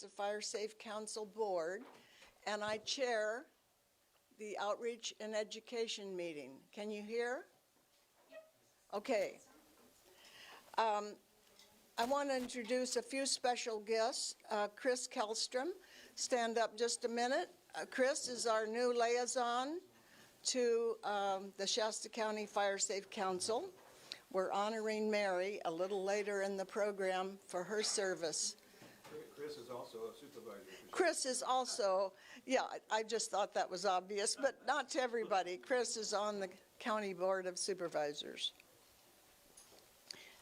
Shasta Fire Safe Council Board, and I chair the Outreach and Education meeting. Can you hear? Okay. I want to introduce a few special guests. Chris Kellstrom, stand up just a minute. Chris is our new liaison to the Shasta County Fire Safe Council. We're honoring Mary a little later in the program for her service. Chris is also a supervisor. Chris is also, yeah, I just thought that was obvious, but not to everybody. Chris is on the County Board of Supervisors.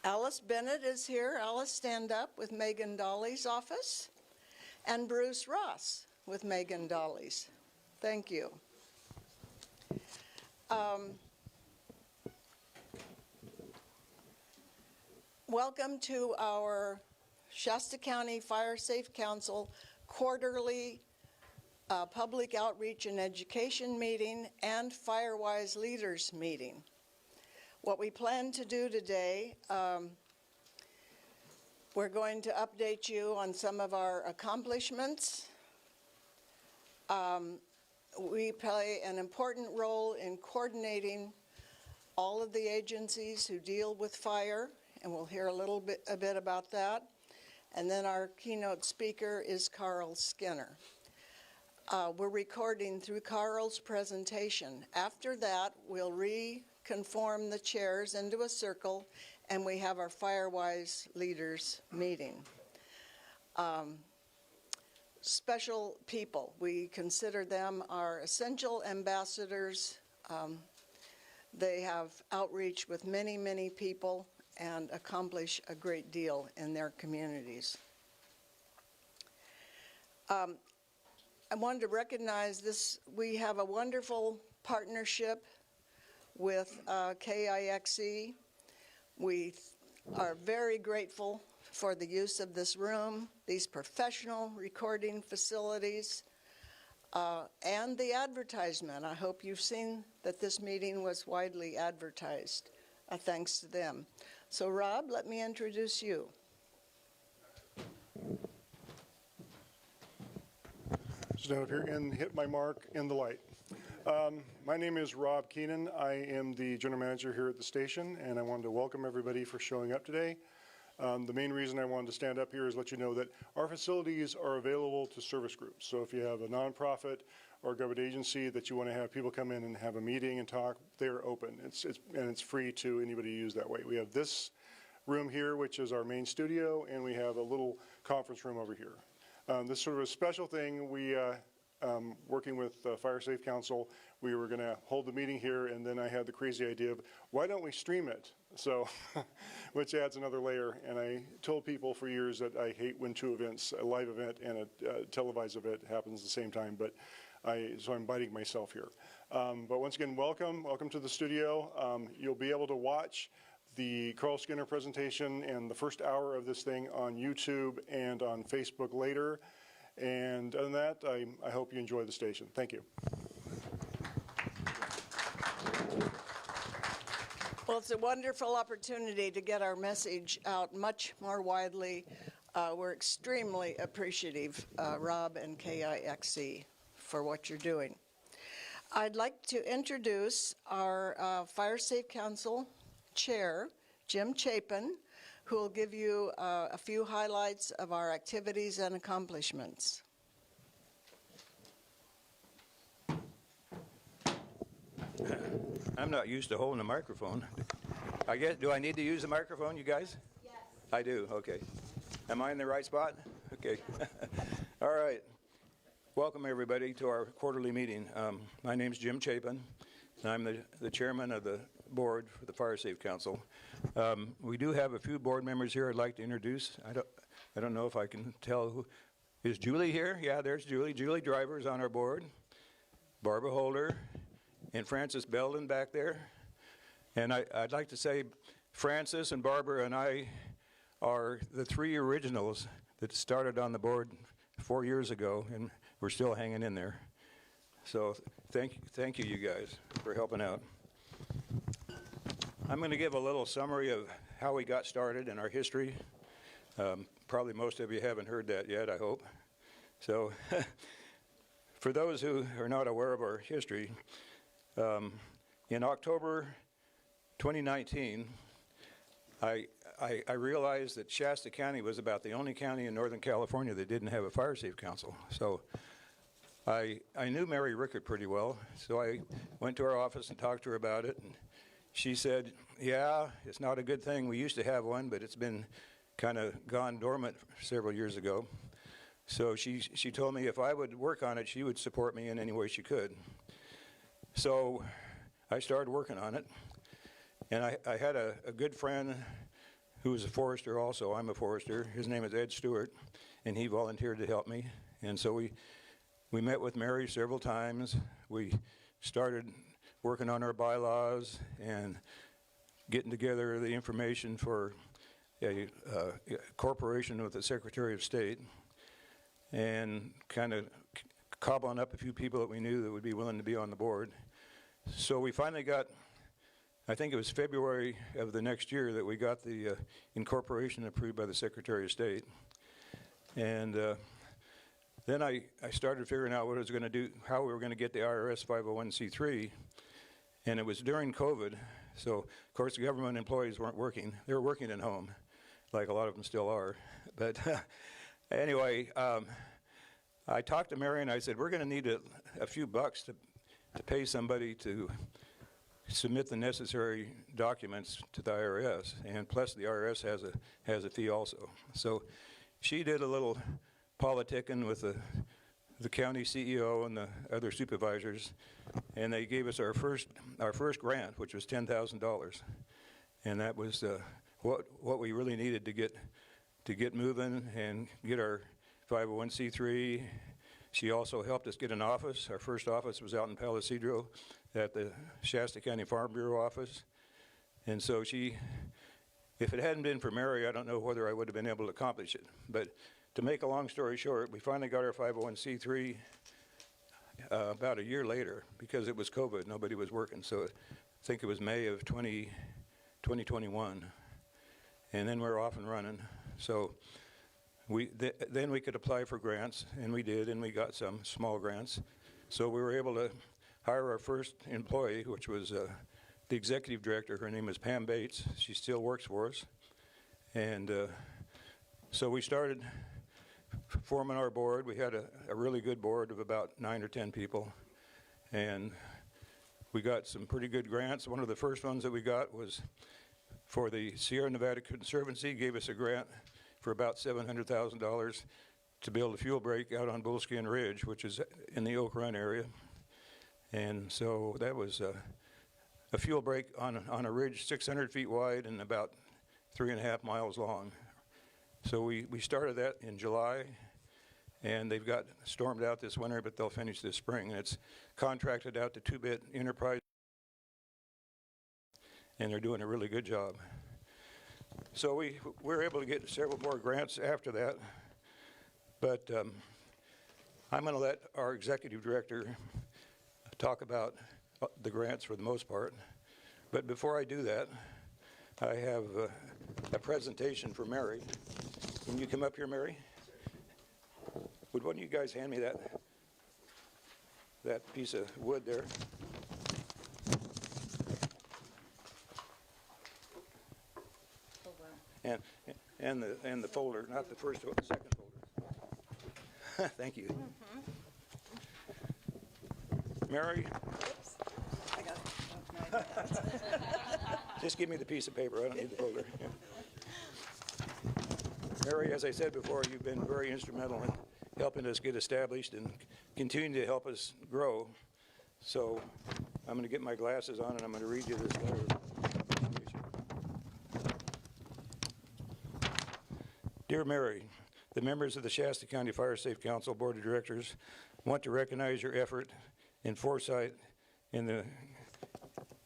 Alice Bennett is here. Alice, stand up, with Megan Dolly's office. And Bruce Ross with Megan Dolly's. Thank you. Welcome to our Shasta County Fire Safe Council quarterly public outreach and education meeting and Firewise leaders meeting. What we plan to do today, we're going to update you on some of our accomplishments. We play an important role in coordinating all of the agencies who deal with fire, and we'll hear a bit about that. And then our keynote speaker is Carl Skinner. We're recording through Carl's presentation. After that, we'll reconform the chairs into a circle, and we have our Firewise leaders meeting. Special people, we consider them our essential ambassadors. They have outreach with many, many people and accomplish a great deal in their communities. I wanted to recognize this. We have a wonderful partnership with KIXE. We are very grateful for the use of this room, these professional recording facilities, and the advertisement. I hope you've seen that this meeting was widely advertised, thanks to them. So Rob, let me introduce you. Stand up here and hit my mark in the light. My name is Rob Keenan. I am the general manager here at the station, and I wanted to welcome everybody for showing up today. The main reason I wanted to stand up here is let you know that our facilities are available to service groups. So if you have a nonprofit or a government agency that you want to have people come in and have a meeting and talk, they're open. It's free to anybody to use that way. We have this room here, which is our main studio, and we have a little conference room over here. This is sort of a special thing. We, working with Fire Safe Council, we were going to hold the meeting here, and then I had the crazy idea of, why don't we stream it? So, which adds another layer. And I told people for years that I hate when two events, a live event and a televised event, happens at the same time. But so I'm biting myself here. But once again, welcome to the studio. You'll be able to watch the Carl Skinner presentation and the first hour of this thing on YouTube and on Facebook later. And other than that, I hope you enjoy the station. Thank you. Well, it's a wonderful opportunity to get our message out much more widely. We're extremely appreciative, Rob and KIXE, for what you're doing. I'd like to introduce our Fire Safe Council Chair, Jim Chapin, who will give you a few highlights of our activities and accomplishments. I'm not used to holding a microphone. I guess, do I need to use the microphone, you guys? Yes. I do, okay. Am I in the right spot? Okay. All right. Welcome, everybody, to our quarterly meeting. My name's Jim Chapin, and I'm the chairman of the board for the Fire Safe Council. We do have a few board members here I'd like to introduce. I don't know if I can tell who. Is Julie here? Yeah, there's Julie. Julie Driver is on our board. Barbara Holder and Frances Belden back there. And I'd like to say Frances and Barbara and I are the three originals that started on the board 4 years ago, and we're still hanging in there. So thank you, you guys, for helping out. I'm going to give a little summary of how we got started and our history. Probably most of you haven't heard that yet, I hope. So for those who are not aware of our history, in October 2019, I realized that Shasta County was about the only county in Northern California that didn't have a fire safe council. So I knew Mary Rickert pretty well, so I went to her office and talked to her about it. And she said, yeah, it's not a good thing. We used to have one, but it's been kind of gone dormant several years ago. So she told me if I would work on it, she would support me in any way she could. So I started working on it. And I had a good friend who was a forester also. I'm a forester. His name is Ed Stewart, and he volunteered to help me. And so we met with Mary several times. We started working on our bylaws and getting together the information for a corporation with the Secretary of State, and kind of cobbling up a few people that we knew that would be willing to be on the board. So we finally got, I think it was February of the next year that we got the incorporation approved by the Secretary of State. And then I started figuring out what I was going to do, how we were going to get the IRS 501c3, and it was during COVID. So, of course, the government employees weren't working. They were working at home, like a lot of them still are. But anyway, I talked to Mary and I said, we're going to need a few bucks to pay somebody to submit the necessary documents to the IRS, and plus the IRS has a fee also. So she did a little politicking with the county CEO and the other supervisors, and they gave us our first grant, which was $10,000, and that was what we really needed to get moving and get our 501c3. She also helped us get an office. Our first office was out in Palo Cedro at the Shasta County Farm Bureau office. And so if it hadn't been for Mary, I don't know whether I would have been able to accomplish it. But to make a long story short, we finally got our 501c3 about a year later because it was COVID. Nobody was working. So I think it was May of 2021. And then we're off and running. So then we could apply for grants, and we did, and we got some small grants. So we were able to hire our first employee, which was the executive director. Her name is Pam Bates. She still works for us. And so we started forming our board. We had a really good board of about 9 or 10 people. And we got some pretty good grants. One of the first ones that we got was for the Sierra Nevada Conservancy, gave us a grant for about $700,000 to build a fuel break out on Bullskin Ridge, which is in the Oak Run area. And so that was a fuel break on a ridge 600 feet wide and about 3.5 miles long. So we started that in July, and they've got stormed out this winter, but they'll finish this spring. And it's contracted out to Two-Bit Enterprise, and they're doing a really good job. So we were able to get several more grants after that, but I'm going to let our executive director talk about the grants for the most part. But before I do that, I have a presentation for Mary. Can you come up here, Mary? Would one of you guys hand me that piece of wood there? And the folder, not the first one, the second folder. Thank you. Mary? Oops. I got it. Just give me the piece of paper. I don't need the folder. Yeah. Mary, as I said before, you've been very instrumental in helping us get established and continuing to help us grow. So I'm going to get my glasses on and I'm going to read you this letter. Dear Mary, the members of the Shasta County Fire Safe Council Board of Directors want to recognize your effort and foresight in the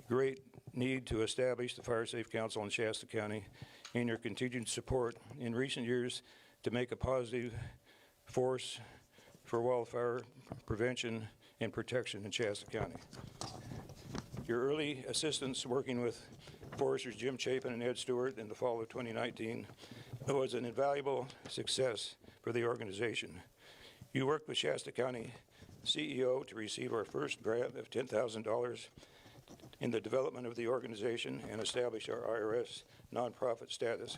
great need to establish the Fire Safe Council in Shasta County and your continued support in recent years to make a positive force for wildfire prevention and protection in Shasta County. Your early assistance working with foresters Jim Chapin and Ed Stewart in the fall of 2019 was an invaluable success for the organization. You worked with Shasta County CEO to receive our first grant of $10,000 in the development of the organization and establish our IRS nonprofit status.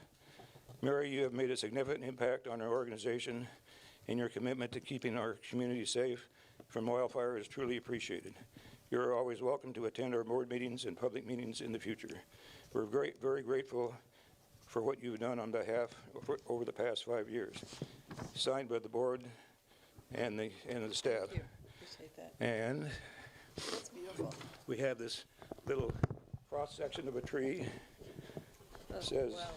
Mary, you have made a significant impact on our organization, and your commitment to keeping our community safe from wildfire is truly appreciated. You are always welcome to attend our board meetings and public meetings in the future. We're very grateful for what you've done on behalf over the past 5 years. Signed by the board and the staff. Thank you. Appreciate that. And That's beautiful. we have this little cross section of a tree. It says, Wow.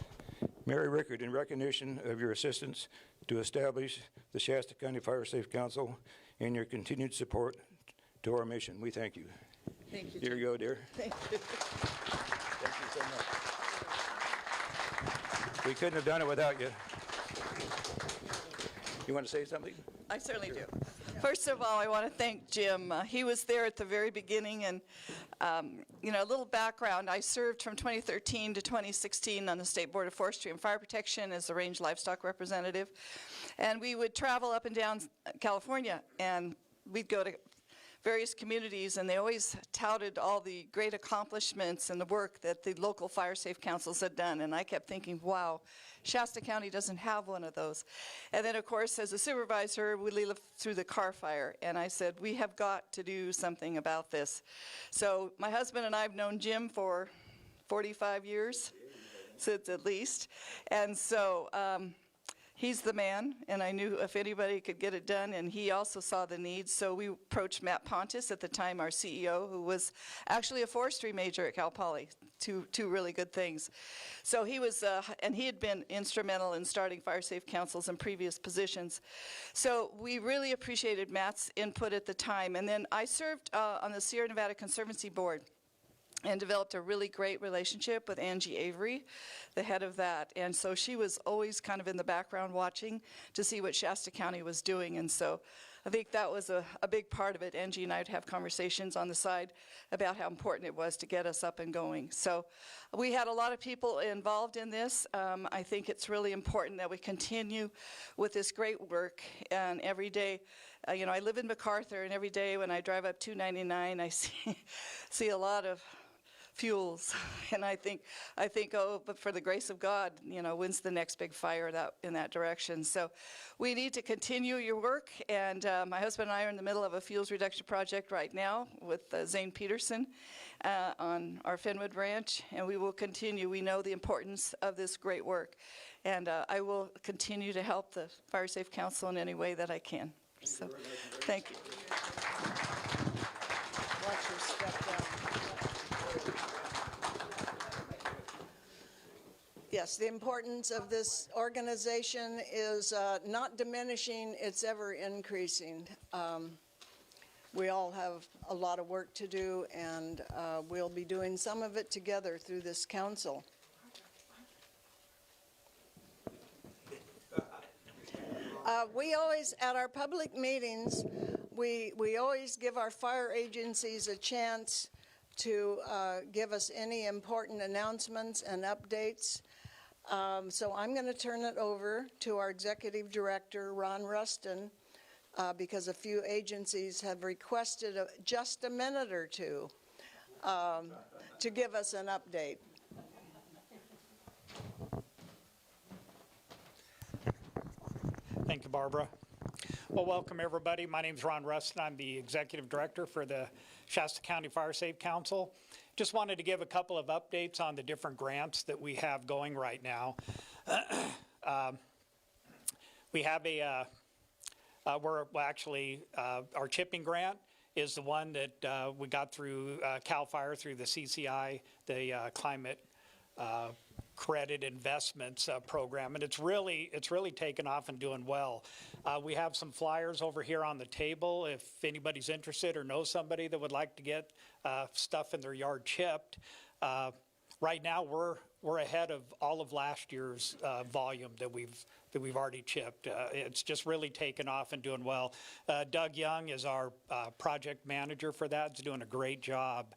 Mary Rickard, in recognition of your assistance to establish the Shasta County Fire Safe Council and your continued support to our mission, we thank you. Thank you. Here you go, dear. Thank you. Thank you so much. We couldn't have done it without you. You want to say something? I certainly do. First of all, I want to thank Jim. He was there at the very beginning, and a little background. I served from 2013 to 2016 on the State Board of Forestry and Fire Protection as the range livestock representative, and we would travel up and down California, and we'd go to various communities, and they always touted all the great accomplishments and the work that the local fire safe councils had done. And I kept thinking, wow, Shasta County doesn't have one of those. And then, of course, as a supervisor, we lived through the Carr Fire, and I said, we have got to do something about this. So my husband and I have known Jim for 45 years, since at least. And so he's the man, and I knew if anybody could get it done, and he also saw the needs. So we approached Matt Pontus, at the time our CEO, who was actually a forestry major at Cal Poly, two really good things. So he was, and he had been instrumental in starting fire safe councils in previous positions. So we really appreciated Matt's input at the time. And then I served on the Sierra Nevada Conservancy Board and developed a really great relationship with Angie Avery, the head of that. And so she was always kind of in the background watching to see what Shasta County was doing. And so I think that was a big part of it. Angie and I would have conversations on the side about how important it was to get us up and going. So we had a lot of people involved in this. I think it's really important that we continue with this great work. And every day, I live in MacArthur, and every day when I drive up 299, I see a lot of fuels, and I think, oh, but for the grace of God, when's the next big fire in that direction? So we need to continue your work, and my husband and I are in the middle of a fuels reduction project right now with Zane Peterson on our Fenwood Ranch, and we will continue. We know the importance of this great work, and I will continue to help the Fire Safe Council in any way that I can. So, thank you. Watch your step down. Yes, the importance of this organization is not diminishing, it's ever increasing. We all have a lot of work to do, and we'll be doing some of it together through this council. We always, at our public meetings, we always give our fire agencies a chance to give us any important announcements and updates. So I'm going to turn it over to our Executive Director, Ron Rustin, because a few agencies have requested just a minute or two to give us an update. Thank you, Barbara. Well, welcome everybody. My name is Ron Rustin. I'm the Executive Director for the Shasta County Fire Safe Council. Just wanted to give a couple of updates on the different grants that we have going right now. We have our chipping grant is the one that we got through CAL FIRE through the CCI, the Climate Credit Investments program, and it's really taken off and doing well. We have some flyers over here on the table if anybody's interested or knows somebody that would like to get stuff in their yard chipped. Right now we're ahead of all of last year's volume that we've already chipped. It's just really taken off and doing well. Doug Young is our project manager for that. He's doing a great job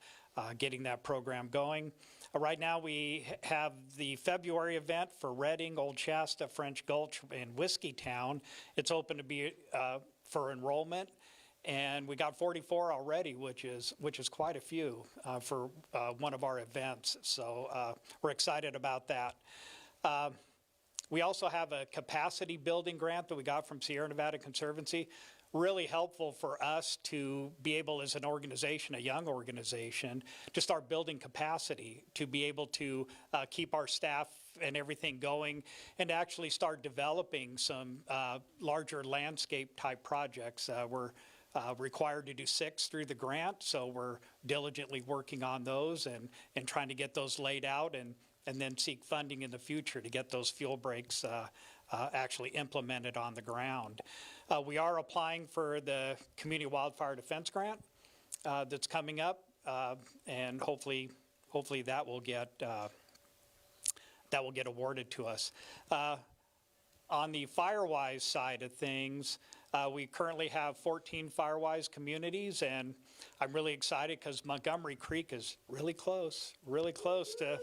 getting that program going. Right now we have the February event for Reading, Old Shasta, French Gulch, and Whiskeytown. It's open to be for enrollment. And we got 44 already, which is quite a few for one of our events. So we're excited about that. We also have a capacity building grant that we got from Sierra Nevada Conservancy. Really helpful for us to be able, as an organization, a young organization, to start building capacity, to be able to keep our staff and everything going, and to actually start developing some larger landscape type projects. We're required to do 6 through the grant, so we're diligently working on those and trying to get those laid out and then seek funding in the future to get those fuel breaks actually implemented on the ground. We are applying for the Community Wildfire Defense Grant that's coming up, and hopefully that will get awarded to us. On the Firewise side of things, we currently have 14 Firewise communities, and I'm really excited because Montgomery Creek is really close to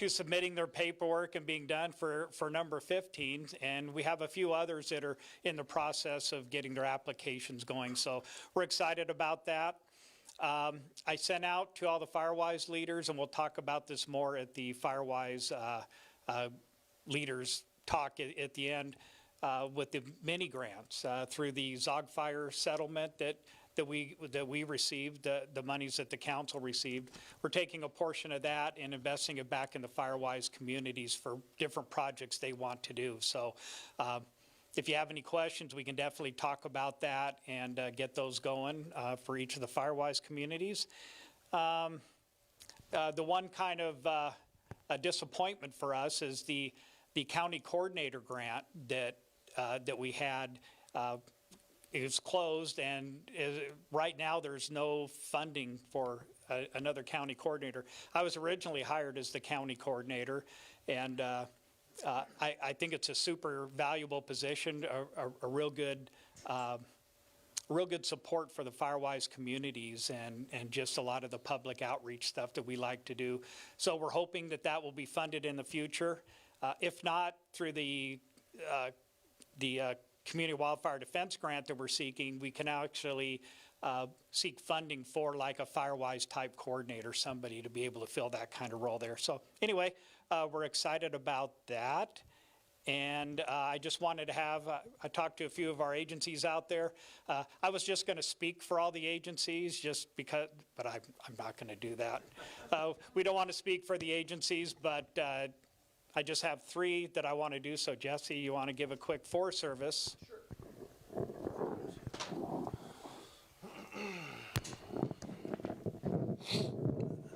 submitting their paperwork and being done for number 15, and we have a few others that are in the process of getting their applications going, so we're excited about that. I sent out to all the Firewise leaders, and we'll talk about this more at the Firewise leaders talk at the end, with the mini grants through the Zog Fire settlement that we received, the monies that the council received. We're taking a portion of that and investing it back in the Firewise communities for different projects they want to do. So if you have any questions, we can definitely talk about that and get those going for each of the Firewise communities. The one kind of a disappointment for us is the county coordinator grant that we had is closed, and right now there's no funding for another county coordinator. I was originally hired as the county coordinator, and I think it's a super valuable position, a real good support for the Firewise communities and just a lot of the public outreach stuff that we like to do. So we're hoping that will be funded in the future. If not, through the Community Wildfire Defense Grant that we're seeking, we can actually seek funding for like a Firewise type coordinator, somebody to be able to fill that kind of role there. So anyway, we're excited about that. And I just wanted to I talked to a few of our agencies out there. I was just going to speak for all the agencies but I'm not going to do that. We don't want to speak for the agencies, but I just have 3 that I want to do. So Jesse, you want to give a quick Forest Service? Sure.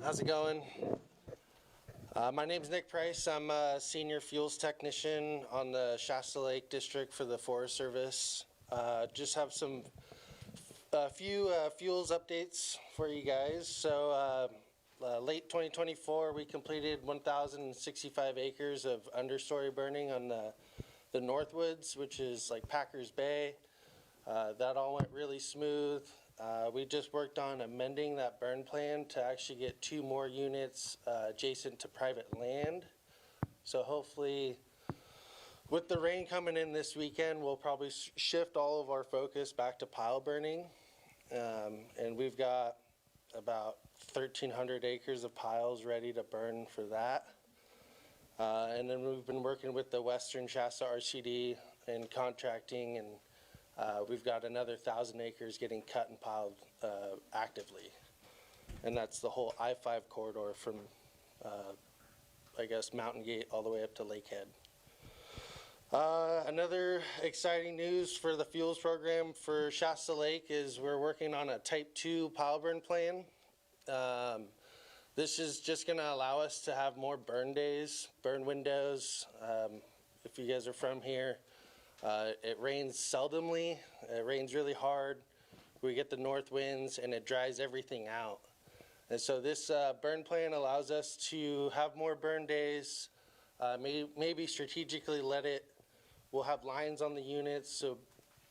How's it going? My name's Nick Price. I'm a senior fuels technician on the Shasta Lake District for the Forest Service. Just have a few fuels updates for you guys. So late 2024, we completed 1,065 acres of understory burning on the Northwoods, which is like Packers Bay. That all went really smooth. We just worked on amending that burn plan to actually get 2 more units adjacent to private land. So hopefully, with the rain coming in this weekend, we'll probably shift all of our focus back to pile burning. And we've got about 1,300 acres of piles ready to burn for that. And then we've been working with the Western Shasta RCD and contracting, and we've got another 1,000 acres getting cut and piled actively. And that's the whole I-5 corridor from, I guess, Mountain Gate all the way up to Lakehead. Another exciting news for the fuels program for Shasta Lake is we're working on a Type 2 pile burn plan. This is just going to allow us to have more burn days, burn windows. If you guys are from here, it rains seldomly. It rains really hard. We get the north winds, and it dries everything out. And so this burn plan allows us to have more burn days, maybe strategically we'll have lines on the units, so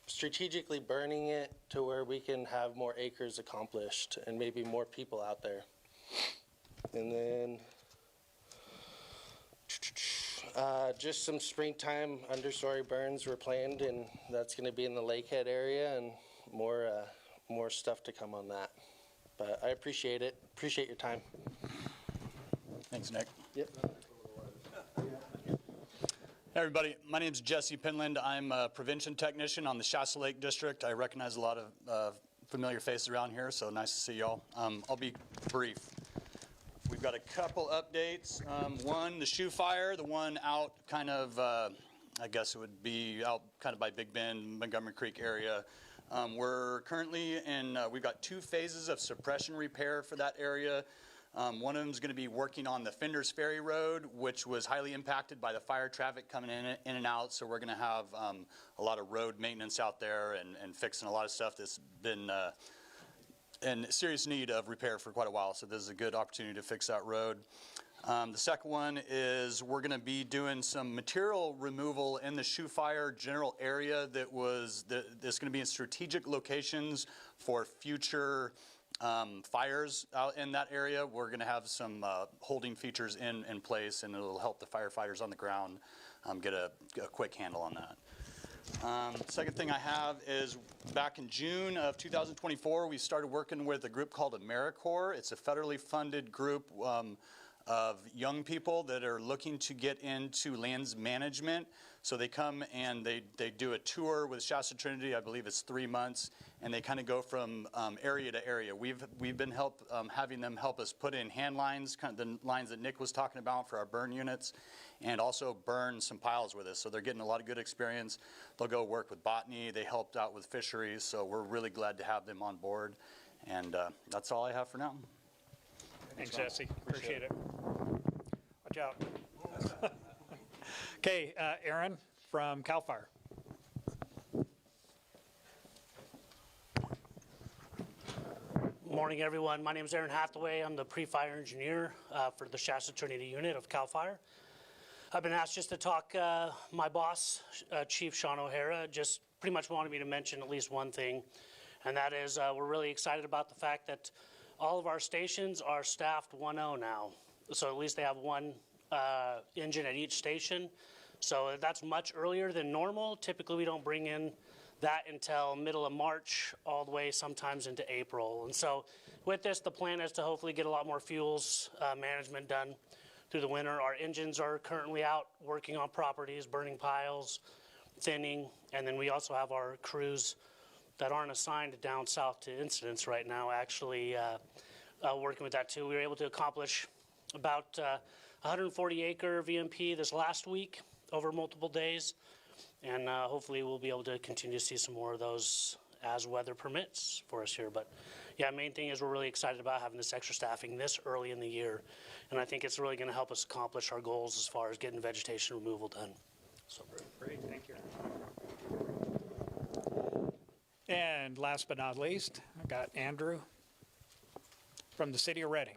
strategically burning it to where we can have more acres accomplished and maybe more people out there. And then just some springtime understory burns were planned, and that's going to be in the Lakehead area, and more stuff to come on that. But I appreciate it. Appreciate your time. Thanks, Nick. Yep. Hey, everybody. My name is Jesse Pinland. I'm a prevention technician on the Shasta Lake District. I recognize a lot of familiar faces around here, so nice to see y'all. I'll be brief. We've got a couple updates. One, the shoe fire, the one out kind of, I guess it would be out kind of by Big Bend, Montgomery Creek area. We're currently in, we've got 2 phases of suppression repair for that area. One of them is going to be working on the Fender's Ferry Road, which was highly impacted by the fire traffic coming in and out. So we're going to have a lot of road maintenance out there and fixing a lot of stuff that's been in serious need of repair for quite a while. So this is a good opportunity to fix that road. The second one is we're going to be doing some material removal in the shoe fire general area that's going to be in strategic locations for future fires out in that area. We're going to have some holding features in place, and it'll help the firefighters on the ground get a quick handle on that. Second thing I have is back in June of 2024, we started working with a group called AmeriCorps. It's a federally funded group of young people that are looking to get into lands management. So they come and they do a tour with Shasta Trinity. I believe it's 3 months, and they kind of go from area to area. We've been having them help us put in hand lines, kind of the lines that Nick was talking about for our burn units, and also burn some piles with us. So they're getting a lot of good experience. They'll go work with botany. They helped out with fisheries. So we're really glad to have them on board. And that's all I have for now. Thanks, Jesse. Appreciate it. Watch out. Okay, Aaron from CAL FIRE. Morning, everyone. My name is Aaron Hathaway. I'm the pre-fire engineer for the Shasta Trinity unit of CAL FIRE. I've been asked just to talk, my boss, Chief Sean O'Hara, just pretty much wanted me to mention at least one thing, and that is we're really excited about the fact that all of our stations are staffed 1-0 now. So at least they have one engine at each station. So that's much earlier than normal. Typically, we don't bring in that until middle of March, all the way sometimes into April. And so with this, the plan is to hopefully get a lot more fuels management done through the winter. Our engines are currently out working on properties, burning piles, thinning, and then we also have our crews that aren't assigned down south to incidents right now actually working with that too. We were able to accomplish about 140-acre VMP this last week over multiple days, and hopefully we'll be able to continue to see some more of those as weather permits for us here. But yeah, main thing is we're really excited about having this extra staffing this early in the year, and I think it's really going to help us accomplish our goals as far as getting vegetation removal done. So Great, thank you. And last but not least, I got Andrew from the city of Reading.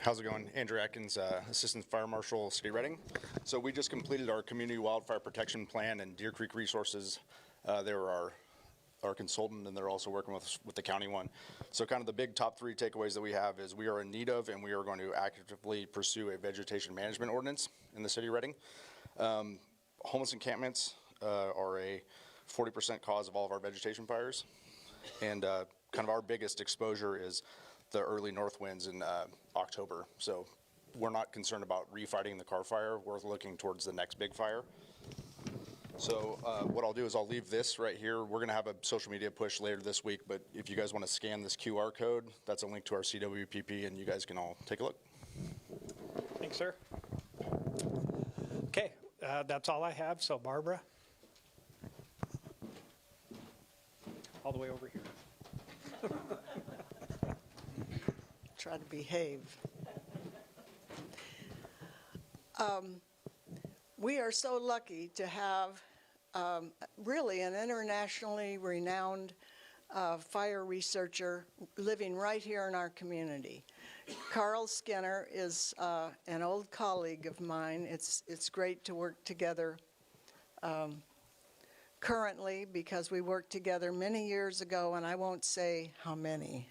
How's it going? Andrew Atkins, Assistant Fire Marshal, City of Reading. So we just completed our Community Wildfire Protection Plan, and Deer Creek Resources, they were our consultant, and they're also working with the county one. So kind of the big top 3 takeaways that we have is we are in need of, and we are going to actively pursue a vegetation management ordinance in the City of Reading. Homeless encampments are a 40% cause of all of our vegetation fires, and kind of our biggest exposure is the early north winds in October. So we're not concerned about refighting the car fire. We're looking towards the next big fire. So what I'll do is I'll leave this right here. We're going to have a social media push later this week, but if you guys want to scan this QR code, that's a link to our CWPP, and you guys can all take a look. Thanks, sir. Okay, that's all I have. So Barbara, all the way over here. Try to behave. We are so lucky to have really an internationally renowned fire researcher living right here in our community. Carl Skinner is an old colleague of mine. It's great to work together. currently because we worked together many years ago, and I won't say how many.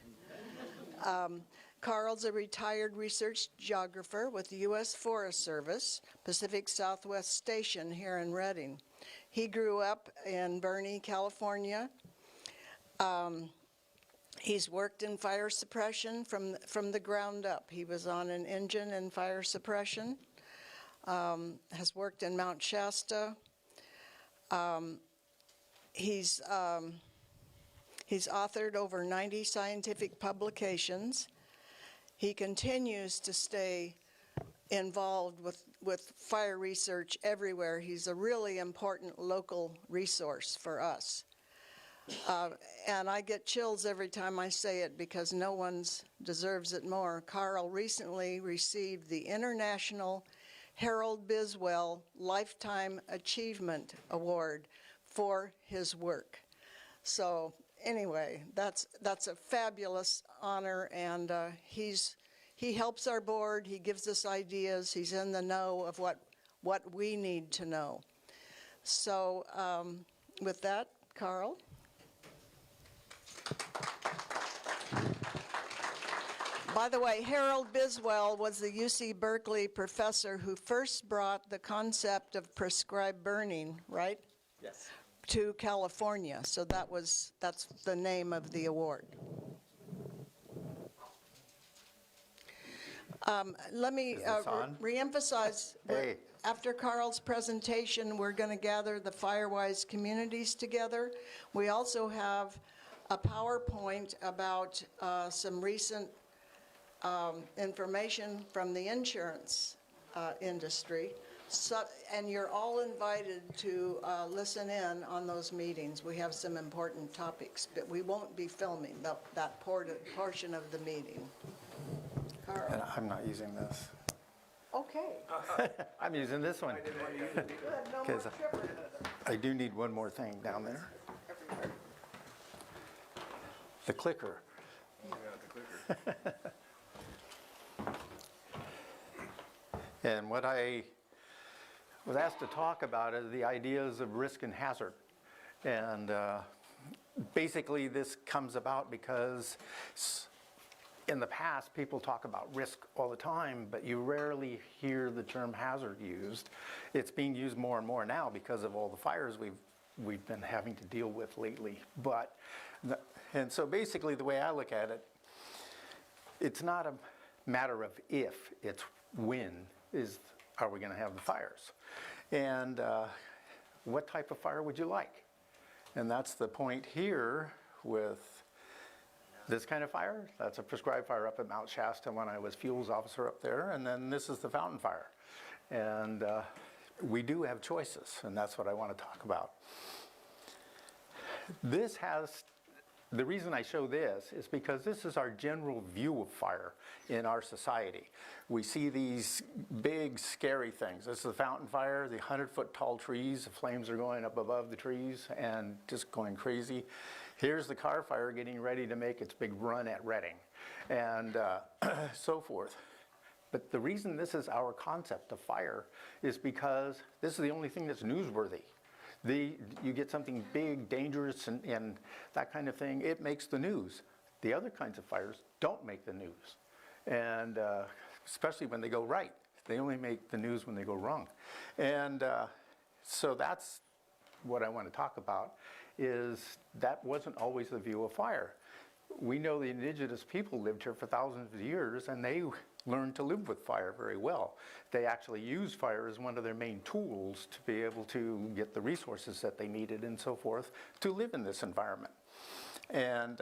Carl's a retired research geographer with the U.S. Forest Service, Pacific Southwest Station here in Redding. He grew up in Bernie, California. He's worked in fire suppression from the ground up. He was on an engine in fire suppression, has worked in Mount Shasta. He's authored over 90 scientific publications. He continues to stay involved with fire research everywhere. He's a really important local resource for us. And I get chills every time I say it because no one deserves it more. Carl recently received the International Harold Biswell Lifetime Achievement Award for his work. So anyway, that's a fabulous honor, and he helps our board. He gives us ideas. He's in the know of what we need to know. So with that, Carl. By the way, Harold Biswell was the UC Berkeley professor who first brought the concept of prescribed burning, right? Yes. To California. So that's the name of the award. Let me reemphasize. Hey. After Carl's presentation, we're going to gather the Firewise communities together. We also have a PowerPoint about some recent information from the insurance industry. So, and you're all invited to listen in on those meetings. We have some important topics, but we won't be filming that portion of the meeting. Carl. And I'm not using this. Okay. I'm using this one. Good, no more Because tripping. I do need one more thing down there. The clicker. And what I was asked to talk about is the ideas of risk and hazard. And basically this comes about because in the past people talk about risk all the time, but you rarely hear the term hazard used. It's being used more and more now because of all the fires we've been having to deal with lately. And so basically the way I look at it, it's not a matter of if, it's when are we going to have the fires. And what type of fire would you like? And that's the point here with this kind of fire. That's a prescribed fire up at Mount Shasta when I was fuels officer up there. And then this is the fountain fire. And we do have choices, and that's what I want to talk about. The reason I show this is because this is our general view of fire in our society. We see these big, scary things. This is the fountain fire, the 100-foot tall trees. The flames are going up above the trees and just going crazy. Here's the car fire getting ready to make its big run at Redding, and so forth. But the reason this is our concept of fire is because this is the only thing that's newsworthy. You get something big, dangerous, and that kind of thing, it makes the news. The other kinds of fires don't make the news, and especially when they go right. They only make the news when they go wrong. And so that's what I want to talk about, is that wasn't always the view of fire. We know the indigenous people lived here for thousands of years, and they learned to live with fire very well. They actually used fire as one of their main tools to be able to get the resources that they needed and so forth to live in this environment. And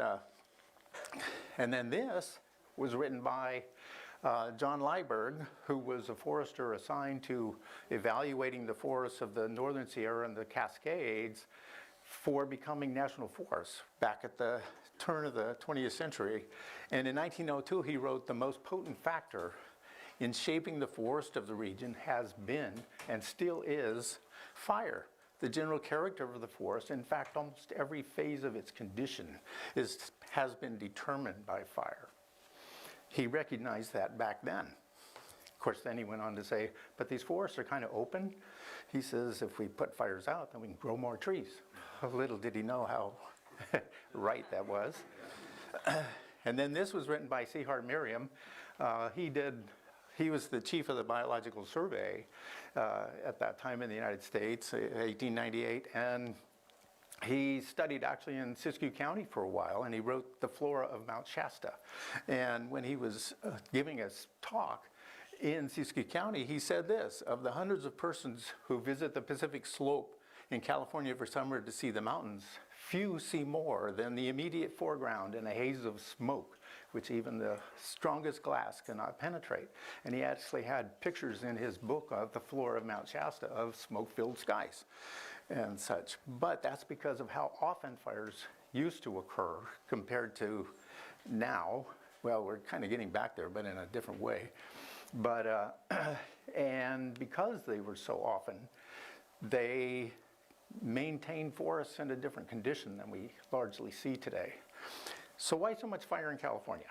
then this was written by John Lyberg, who was a forester assigned to evaluating the forests of the Northern Sierra and the Cascades for becoming national forests back at the turn of the 20th century. And in 1902, he wrote, "The most potent factor in shaping the forest of the region has been, and still is, fire. The general character of the forest, in fact, almost every phase of its condition has been determined by fire." He recognized that back then. course, then he went on to say, but these forests are kind of open. He says, if we put fires out, then we can grow more trees. Little did he know how right that was. And then this was written by C. Hart Merriam. He was the chief of the Biological Survey at that time in the United States, 1898, and he studied actually in Siskiyou County for a while, and he wrote The Flora of Mount Shasta. And when he was giving us talk in Siskiyou County, he said this: of the hundreds of persons who visit the Pacific Slope in California for summer to see the mountains, few see more than the immediate foreground in a haze of smoke, which even the strongest glass cannot penetrate. And he actually had pictures in his book of The Flora of Mount Shasta of smoke-filled skies and such. But that's because of how often fires used to occur compared to now. Well, we're kind of getting back there, but in a different way. But, and because they were so often, they maintained forests in a different condition than we largely see today. So why so much fire in California?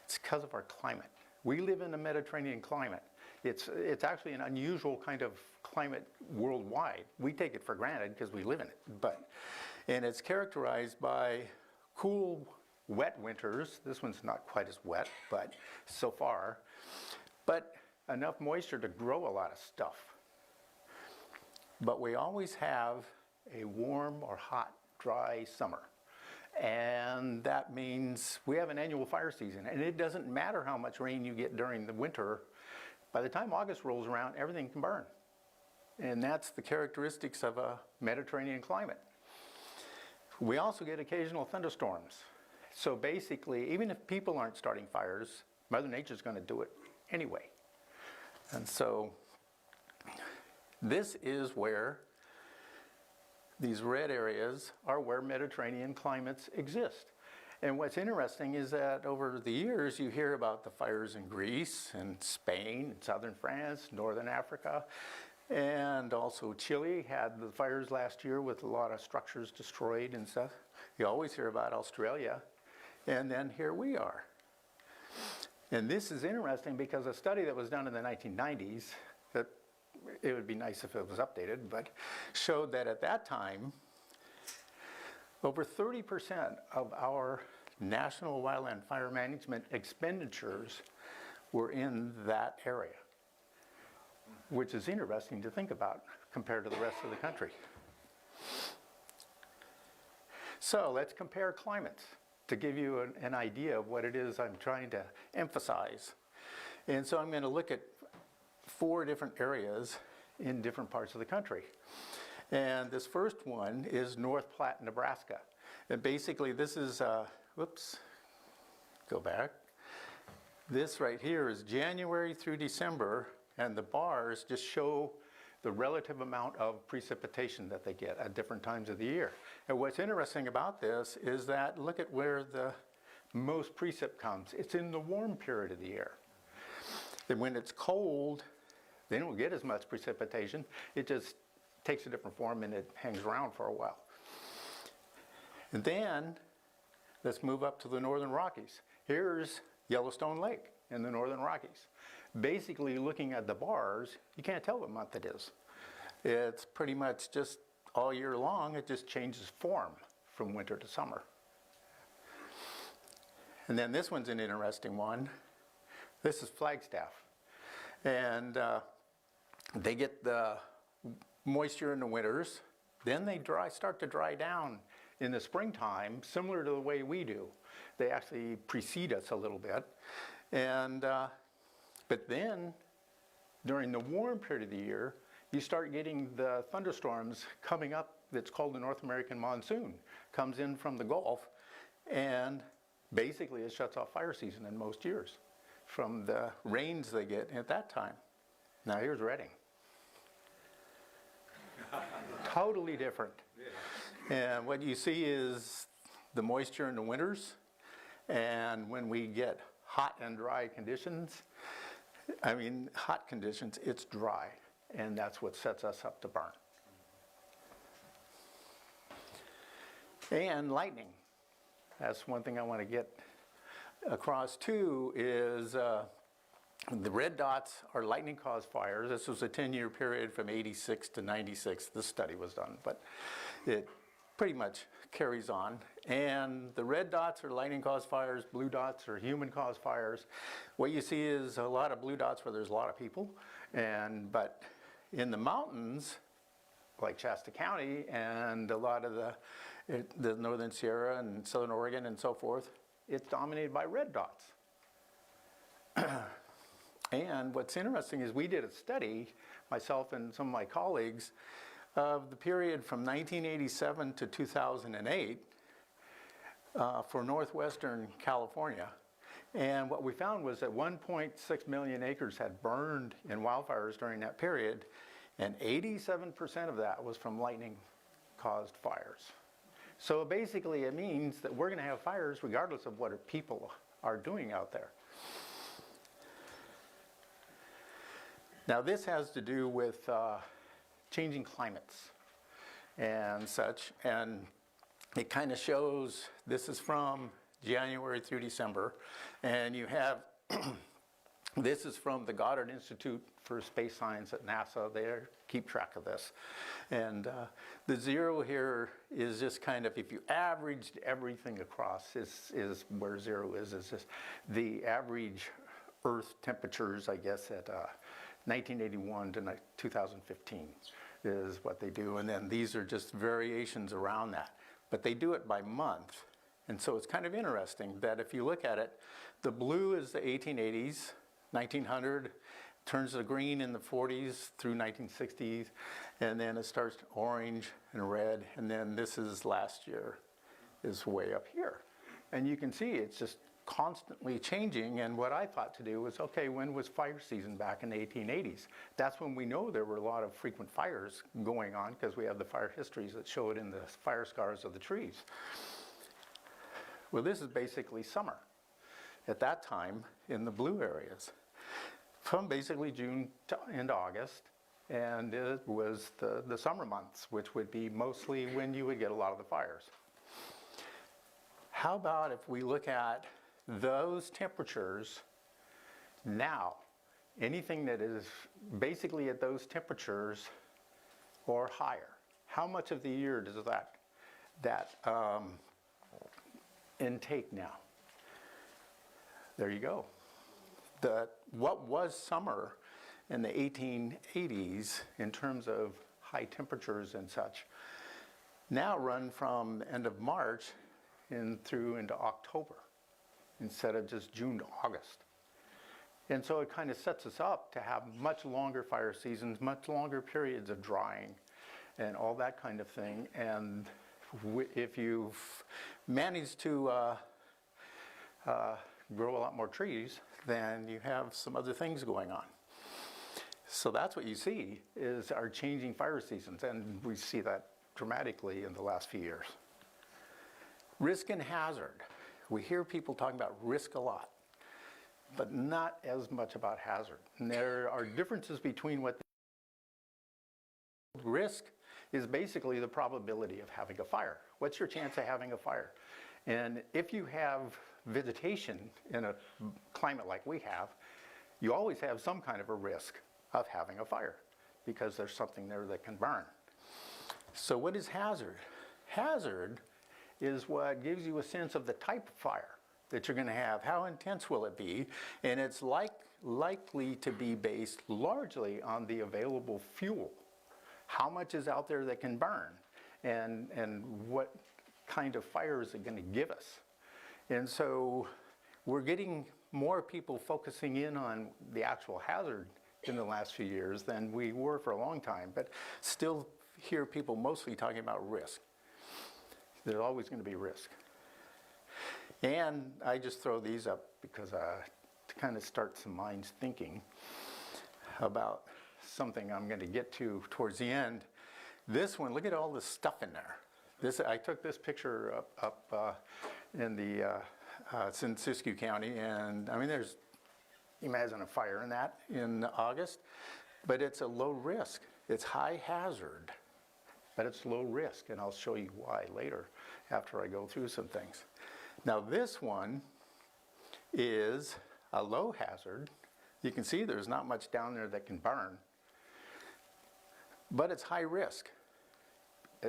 It's because of our climate. We live in a Mediterranean climate. It's actually an unusual kind of climate worldwide. We take it for granted because we live in it. And it's characterized by cool, wet winters. This one's not quite as wet, but so far. But enough moisture to grow a lot of stuff. But we always have a warm or hot, dry summer. And that means we have an annual fire season. And it doesn't matter how much rain you get during the winter. By the time August rolls around, everything can burn. And that's the characteristics of a Mediterranean climate. We also get occasional thunderstorms. So basically, even if people aren't starting fires, Mother Nature's going to do it anyway. And so this is where these red areas are where Mediterranean climates exist. And what's interesting is that over the years you hear about the fires in Greece and Spain and southern France, northern Africa, and also Chile had the fires last year with a lot of structures destroyed and stuff. You always hear about Australia, and then here we are. And this is interesting because a study that was done in the 1990s, that it would be nice if it was updated, but showed that at that time, over 30% of our national wildland fire management expenditures were in that area, which is interesting to think about compared to the rest of the country. So let's compare climates to give you an idea of what it is I'm trying to emphasize. And so I'm going to look at 4 different areas in different parts of the country. And this first one is North Platte, Nebraska. And basically this is, whoops, go back. This right here is January through December, and the bars just show the relative amount of precipitation that they get at different times of the year. And what's interesting about this is that look at where the most precip comes. It's in the warm period of the year. And when it's cold, they don't get as much precipitation. It just takes a different form and it hangs around for a while. And then let's move up to the Northern Rockies. Here's Yellowstone Lake in the Northern Rockies. Basically, looking at the bars, you can't tell what month it is. It's pretty much just all year long, it just changes form from winter to summer. And then this one's an interesting one. This is Flagstaff. And they get the moisture in the winters, then they start to dry down in the springtime, similar to the way we do. They actually precede us a little bit. And but then, during the warm period of the year, you start getting the thunderstorms coming up that's called the North American monsoon. Comes in from the Gulf, and basically it shuts off fire season in most years from the rains they get at that time. Now here's Redding. Totally different. And what you see is the moisture in the winters, and when we get hot and dry conditions, I mean, hot conditions, it's dry, and that's what sets us up to burn. And lightning. That's one thing I want to get across too, is The red dots are lightning-caused fires. This was a 10-year period from 86 to 96. This study was done, but it pretty much carries on. And the red dots are lightning-caused fires. Blue dots are human-caused fires. What you see is a lot of blue dots where there's a lot of people. But in the mountains, like Shasta County and a lot of the Northern Sierra and Southern Oregon and so forth, it's dominated by red dots. And what's interesting is we did a study, myself and some of my colleagues, of the period from 1987 to 2008 for northwestern California. And what we found was that 1.6 million acres had burned in wildfires during that period, and 87% of that was from lightning-caused fires. So basically it means that we're going to have fires regardless of what people are doing out there. Now this has to do with changing climates and such, and it kind of shows, this is from January through December, and you have, this is from the Goddard Institute for Space Science at NASA. They keep track of this. And the zero here is just kind of, if you averaged everything across, is where zero is just the average Earth temperatures, I guess, at 1981 to 2015 is what they do. And then these are just variations around that. But they do it by month. And so it's kind of interesting that if you look at it, the blue is the 1880s, 1900, turns to green in the 40s through 1960s, and then it starts orange and red, and then this is last year, is way up here. And you can see it's just constantly changing, and what I thought to do was, okay, when was fire season back in the 1880s? That's when we know there were a lot of frequent fires going on, because we have the fire histories that show it in the fire scars of the trees. Well, this is basically summer at that time in the blue areas, from basically June to into August, and it was the summer months, which would be mostly when you would get a lot of the fires. How about if we look at those temperatures now? Anything that is basically at those temperatures or higher, how much of the year does that intake now? There you go. What was summer in the 1880s in terms of high temperatures and such now run from end of March through into October instead of just June to August. And so it kind of sets us up to have much longer fire seasons, much longer periods of drying and all that kind of thing. And if you've managed to grow a lot more trees, then you have some other things going on. So that's what you see is our changing fire seasons, and we see that dramatically in the last few years. Risk and hazard. We hear people talking about risk a lot, but not as much about hazard. And there are differences between what risk is basically the probability of having a fire. What's your chance of having a fire? And if you have vegetation in a climate like we have, you always have some kind of a risk of having a fire because there's something there that can burn. So what is hazard? Hazard is what gives you a sense of the type of fire that you're going to have. How intense will it be? And it's likely to be based largely on the available fuel. How much is out there that can burn? And what kind of fire is it going to give us? And so we're getting more people focusing in on the actual hazard in the last few years than we were for a long time, but still hear people mostly talking about risk. There's always going to be risk. And I just throw these up because to kind of start some minds thinking about something I'm going to get to towards the end. This one, look at all the stuff in there. I took this picture up in the it's in Siskiyou County, and I mean, imagine a fire in that in August, but it's a low risk. It's high hazard, but it's low risk, and I'll show you why later after I go through some things. Now this one is a low hazard, You can see there's not much down there that can burn, but it's high risk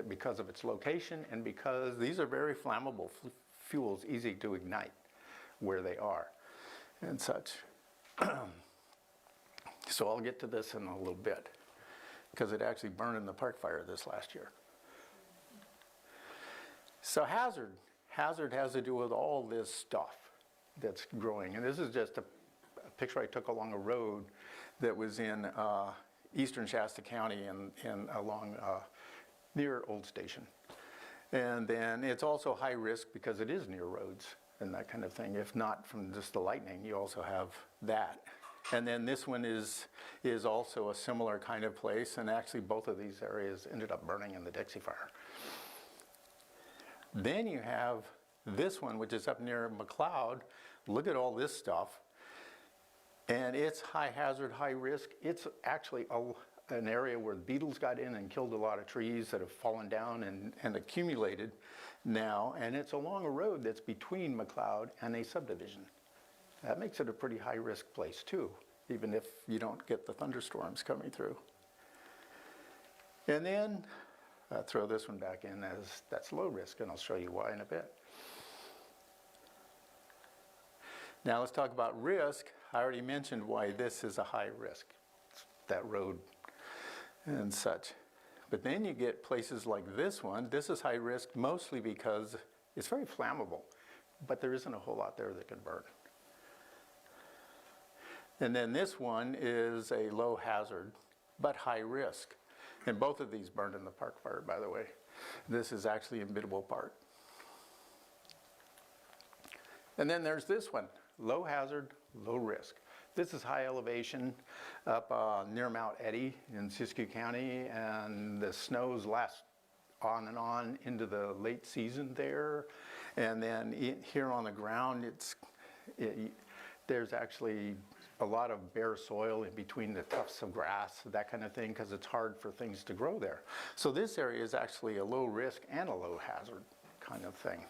because of its location and because these are very flammable fuels, easy to ignite where they are and such. So I'll get to this in a little bit because it actually burned in the park fire this last year. So hazard has to do with all this stuff that's growing. And this is just a picture I took along a road that was in eastern Shasta County and along near Old Station. And then it's also high risk because it is near roads and that kind of thing. If not from just the lightning, you also have that. And then this one is also a similar kind of place, and actually both of these areas ended up burning in the Dixie Fire. Then you have this one, which is up near McLeod. Look at all this stuff. And it's high hazard, high risk. It's actually an area where beetles got in and killed a lot of trees that have fallen down and accumulated now. And it's along a road that's between McLeod and a subdivision. That makes it a pretty high risk place too, even if you don't get the thunderstorms coming through. And then throw this one back in as that's low risk, and I'll show you why in a bit. Now let's talk about risk. I already mentioned why this is a high risk, that road and such. But then you get places like this one. This is high risk mostly because it's very flammable, but there isn't a whole lot there that can burn. And then this one is a low hazard, but high risk. And both of these burned in the park fire, by the way. This is actually in Bidwell Park. And then there's this one, low hazard, low risk. This is high elevation up near Mount Eddy in Siskiyou County, and the snows last on and on into the late season there. And then here on the ground, there's actually a lot of bare soil in between the tufts of grass, that kind of thing, because it's hard for things to grow there. So this area is actually a low risk and a low hazard kind of thing.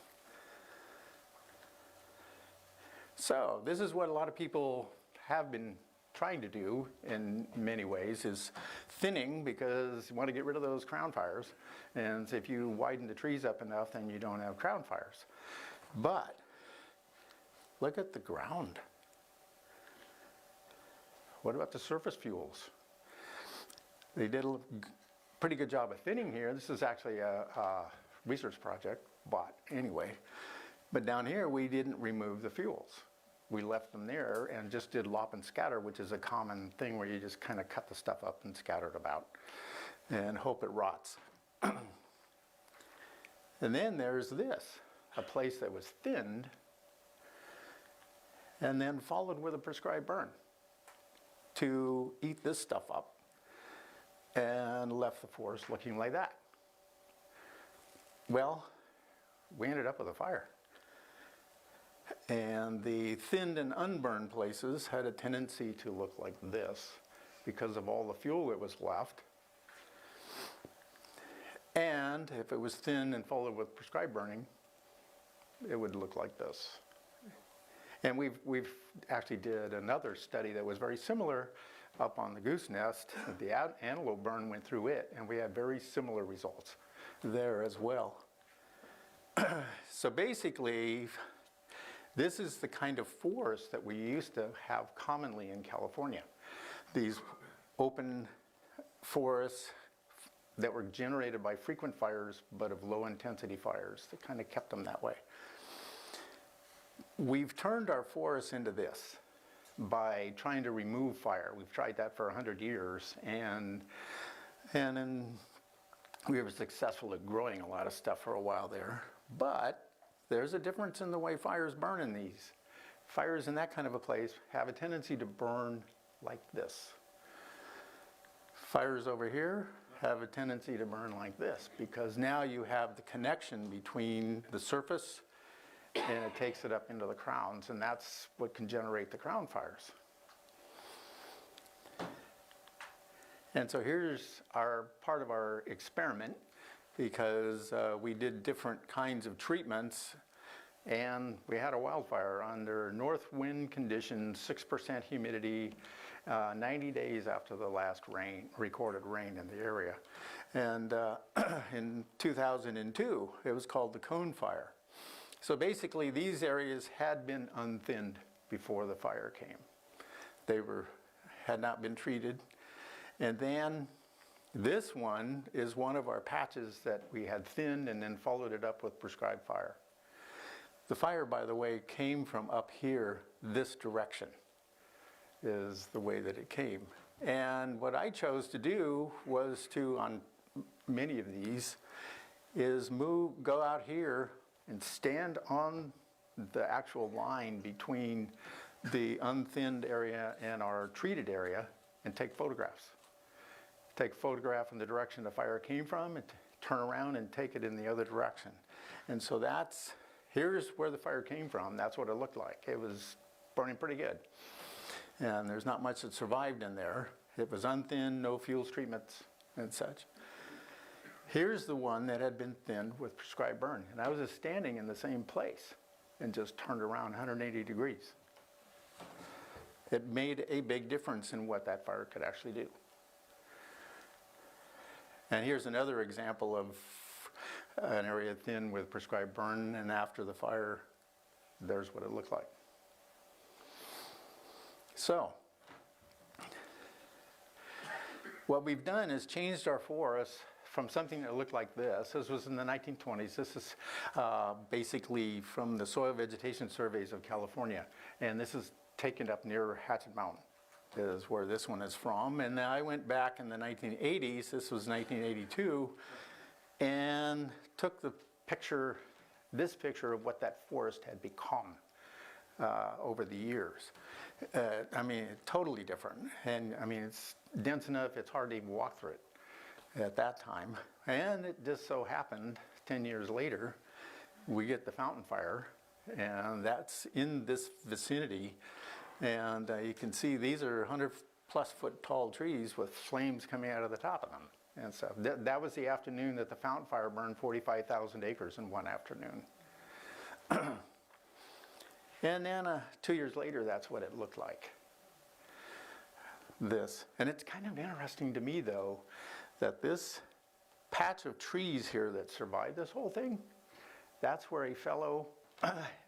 So this is what a lot of people have been trying to do in many ways, is thinning, because you want to get rid of those crown fires. And if you widen the trees up enough, then you don't have crown fires. But look at the ground. What about the surface fuels? They did a pretty good job of thinning here. This is actually a research project, but anyway. But down here, we didn't remove the fuels. We left them there and just did lop and scatter, which is a common thing where you just kind of cut the stuff up and scatter it about and hope it rots. And then there's this, a place that was thinned and then followed with a prescribed burn to eat this stuff up, and left the forest looking like that. Well, we ended up with a fire. And the thinned and unburned places had a tendency to look like this because of all the fuel that was left. And if it was thinned and followed with prescribed burning, it would look like this. And we've actually did another study that was very similar up on the goose nest. The antelope burn went through it, and we had very similar results there as well. So basically, this is the kind of forest that we used to have commonly in California. These open forests that were generated by frequent fires, but of low intensity fires that kind of kept them that way. We've turned our forests into this by trying to remove fire. We've tried that for 100 years, and then we were successful at growing a lot of stuff for a while there. But there's a difference in the way fires burn in these. Fires in that kind of a place have a tendency to burn like this. Fires over here have a tendency to burn like this, because now you have the connection between the surface and it takes it up into the crowns, and that's what can generate the crown fires. And so here's our part of our experiment, because we did different kinds of treatments and we had a wildfire under north wind conditions, 6% humidity, 90 days after the last recorded rain in the area. And in 2002, it was called the Cone Fire. So basically, these areas had been unthinned before the fire came. They had not been treated. And then this one is one of our patches that we had thinned and then followed it up with prescribed fire. The fire, by the way, came from up here, this direction is the way that it came. And what I chose to do was to, on many of these, is go out here and stand on the actual line between the unthinned area and our treated area and take photographs. Take a photograph in the direction the fire came from and turn around and take it in the other direction. And so here's where the fire came from. That's what it looked like. It was burning pretty good. And there's not much that survived in there. It was unthinned, no fuels treatments and such. Here's the one that had been thinned with prescribed burn. And I was just standing in the same place and just turned around 180 degrees. It made a big difference in what that fire could actually do. And here's another example of an area thinned with prescribed burn, and after the fire, there's what it looked like. So, what we've done is changed our forests from something that looked like this. This was in the 1920s. This is basically from the Soil Vegetation Surveys of California. And this is taken up near Hatchet Mountain, is where this one is from. And I went back in the 1980s, this was 1982, and took this picture of what that forest had become over the years. I mean, totally different. And I mean, it's dense enough, it's hard to even walk through it at that time. And it just so happened, 10 years later, we get the fountain fire, and that's in this vicinity. And you can see these are 100+ foot tall trees with flames coming out of the top of them. And so that was the afternoon that the fountain fire burned 45,000 acres in one afternoon. And then 2 years later, that's what it looked like. This. And it's kind of interesting to me, though, that this patch of trees here that survived this whole thing, that's where a fellow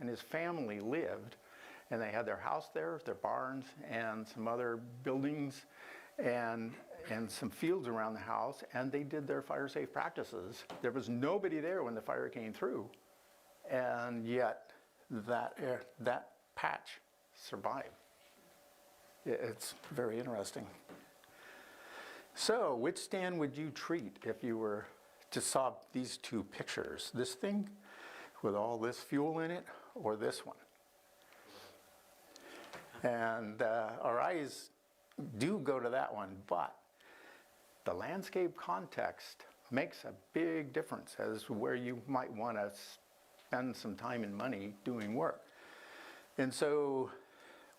and his family lived. And they had their house there, their barns, and some other buildings, and some fields around the house, and they did their fire safe practices. There was nobody there when the fire came through, and yet that patch survived. It's very interesting. So, which stand would you treat if you were to saw these two pictures? This thing with all this fuel in it, or this one? And our eyes do go to that one, but the landscape context makes a big difference as to where you might want to spend some time and money doing work. And so,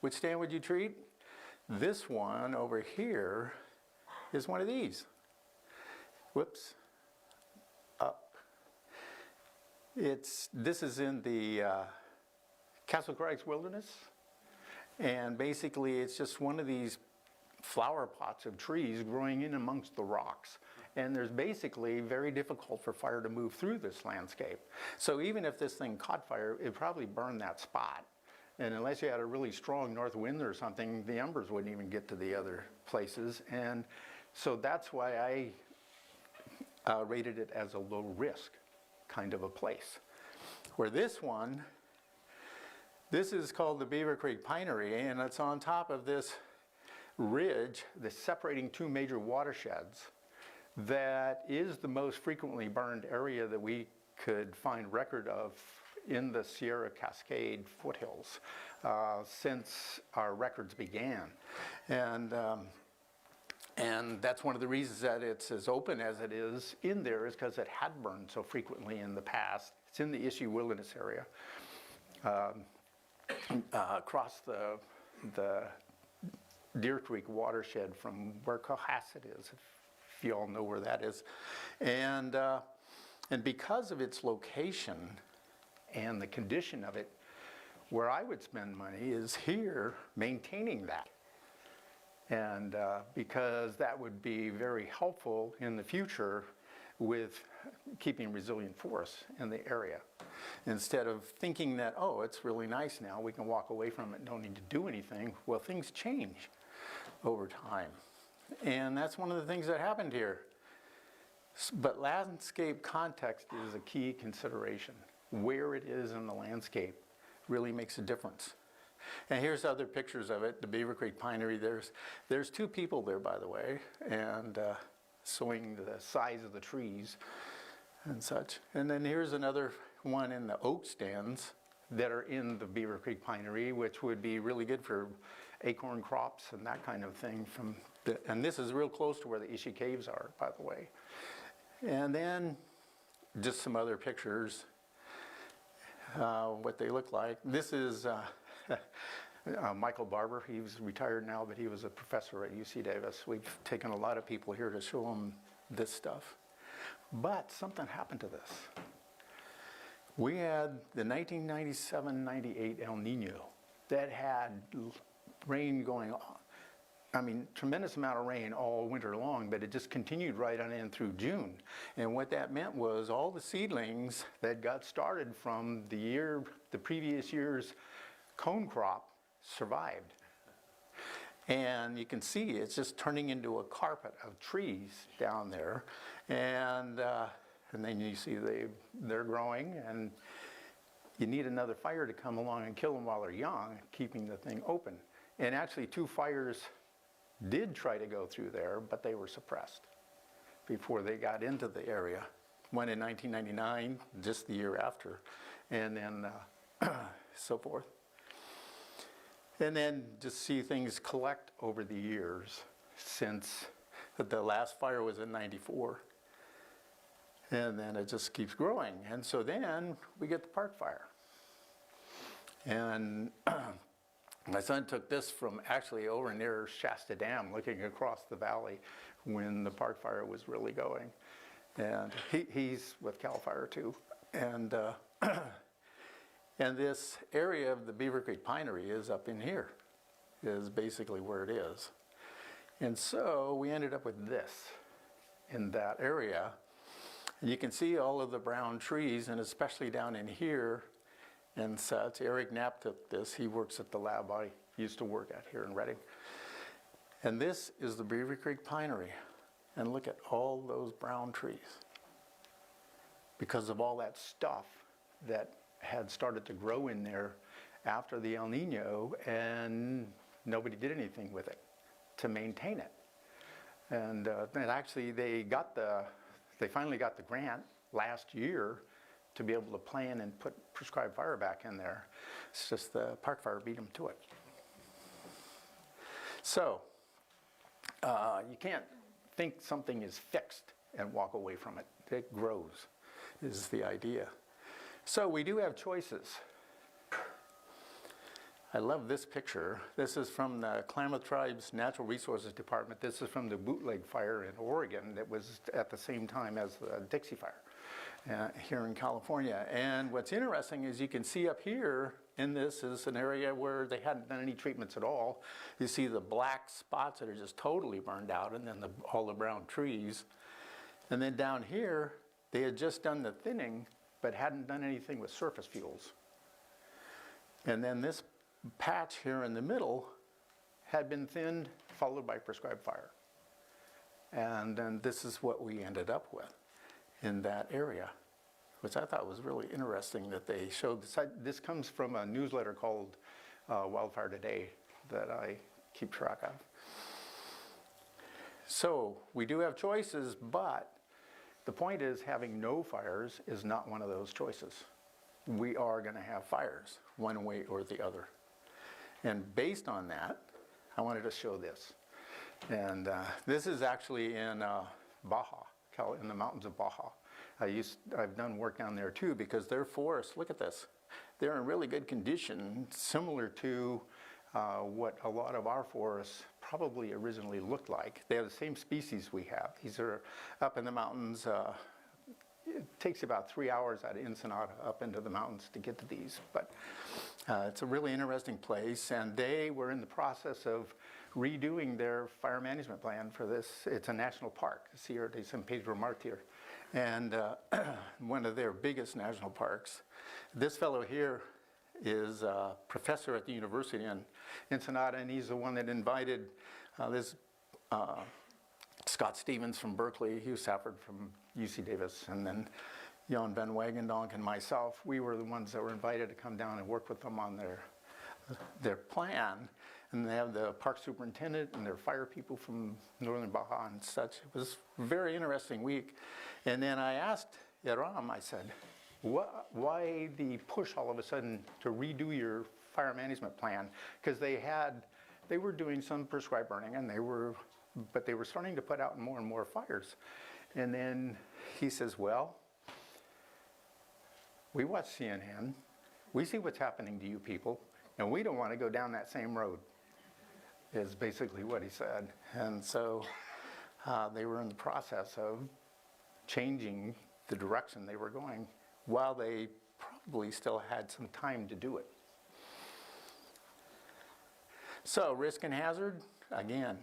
which stand would you treat? This one over here is one of these. Whoops. Up. This is in the Castle Crags Wilderness. And basically, it's just one of these flower pots of trees growing in amongst the rocks. And there's basically very difficult for fire to move through this landscape. So even if this thing caught fire, it'd probably burn that spot. And unless you had a really strong north wind or something, the embers wouldn't even get to the other places. And so that's why I rated it as a low risk kind of a place. Where this one, this is called the Beaver Creek Pinery, and it's on top of this ridge that's separating two major watersheds that is the most frequently burned area that we could find record of in the Sierra Cascade foothills since our records began. And that's one of the reasons that it's as open as it is in there, is because it had burned so frequently in the past. It's in the Issue Wilderness area. Across the Deer Creek watershed from where Cohasset is, if you all know where that is. And because of its location and the condition of it, where I would spend money is here maintaining that. And because that would be very helpful in the future with keeping resilient forests in the area. Instead of thinking that, oh, it's really nice now, we can walk away from it, don't need to do anything. Well, things change over time. And that's one of the things that happened here. But landscape context is a key consideration. Where it is in the landscape really makes a difference. And here's other pictures of it, the Beaver Creek Pinery. There's two people there, by the way, and showing the size of the trees and such. And then here's another one in the oak stands that are in the Beaver Creek Pinery, which would be really good for acorn crops and that kind of thing. And this is real close to where the Ishi Caves are, by the way. And then just some other pictures, what they look like. This is Michael Barber. He's retired now, but he was a professor at UC Davis. We've taken a lot of people here to show them this stuff. But something happened to this. We had the 1997-98 El Nino that had rain going on. I mean, tremendous amount of rain all winter long, but it just continued right on in through June. And what that meant was all the seedlings that got started from the previous year's cone crop survived. And you can see it's just turning into a carpet of trees down there. And then you see they're growing, and you need another fire to come along and kill them while they're young, keeping the thing open. And actually 2 fires did try to go through there, but they were suppressed before they got into the area. One in 1999, just the year after, and then so forth. And then just see things collect over the years since the last fire was in 94. And then it just keeps growing. And so then we get the park fire. And my son took this from actually over near Shasta Dam, looking across the valley when the park fire was really going. And he's with CAL FIRE too. And and this area of the Beaver Creek Pinery is up in here, is basically where it is. And so we ended up with this in that area. And you can see all of the brown trees, and especially down in here and such. Eric Knapp took this. He works at the lab I used to work at here in Redding. And this is the Beaver Creek Pinery. And look at all those brown trees. Because of all that stuff that had started to grow in there after the El Nino, and nobody did anything with it to maintain it. And actually they finally got the grant last year to be able to plan and put prescribed fire back in there. It's just the park fire beat them to it. So you can't think something is fixed and walk away from it. It grows, is the idea. So we do have choices. I love this picture. This is from the Klamath Tribe's Natural Resources Department. This is from the Bootleg Fire in Oregon that was at the same time as the Dixie Fire here in California. And what's interesting is you can see up here in this is an area where they hadn't done any treatments at all. You see the black spots that are just totally burned out, and then all the brown trees. And then down here, they had just done the thinning, but hadn't done anything with surface fuels. And then this patch here in the middle had been thinned, followed by prescribed fire. And then this is what we ended up with in that area, which I thought was really interesting that they showed this. This comes from a newsletter called Wildfire Today that I keep track of. So we do have choices, but the point is having no fires is not one of those choices. We are going to have fires one way or the other. And based on that, I wanted to show this. And this is actually in Baja, in the mountains of Baja. I've done work down there too, because their forests, look at this. They're in really good condition, similar to what a lot of our forests probably originally looked like. They have the same species we have. These are up in the mountains it takes about 3 hours out of Ensenada up into the mountains to get to these. But it's a really interesting place, and they were in the process of redoing their fire management plan for this. It's a national park, Sierra de San Pedro Martir, and one of their biggest national parks. This fellow here is a professor at the university in Ensenada, and he's the one that invited this Scott Stevens from Berkeley, Hugh Safford from UC Davis, and then Jan Van Wagendonk and myself. We were the ones that were invited to come down and work with them on their plan. And they have the park superintendent and their fire people from Northern Baja and such. It was a very interesting week. And then I asked Yaram, I said, why the push all of a sudden to redo your fire management plan? Because they were doing some prescribed burning, and but they were starting to put out more and more fires. And then he says, well, we watch CNN, we see what's happening to you people, and we don't want to go down that same road, is basically what he said. And so they were in the process of changing the direction they were going while they probably still had some time to do it. So risk and hazard, again,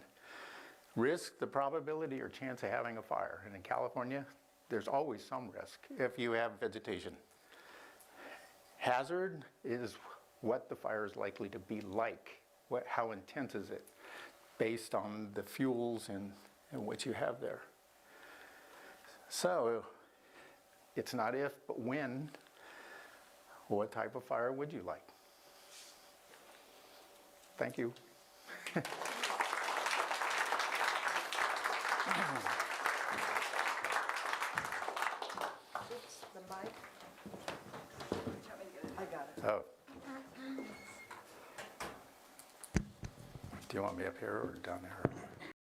risk, the probability or chance of having a fire. And in California, there's always some risk if you have vegetation. Hazard is what the fire is likely to be like. How intense is it based on the fuels and what you have there. So it's not if, but when. What type of fire would you like? Thank you. The mic? I got it. Oh. Do you want me up here or down there?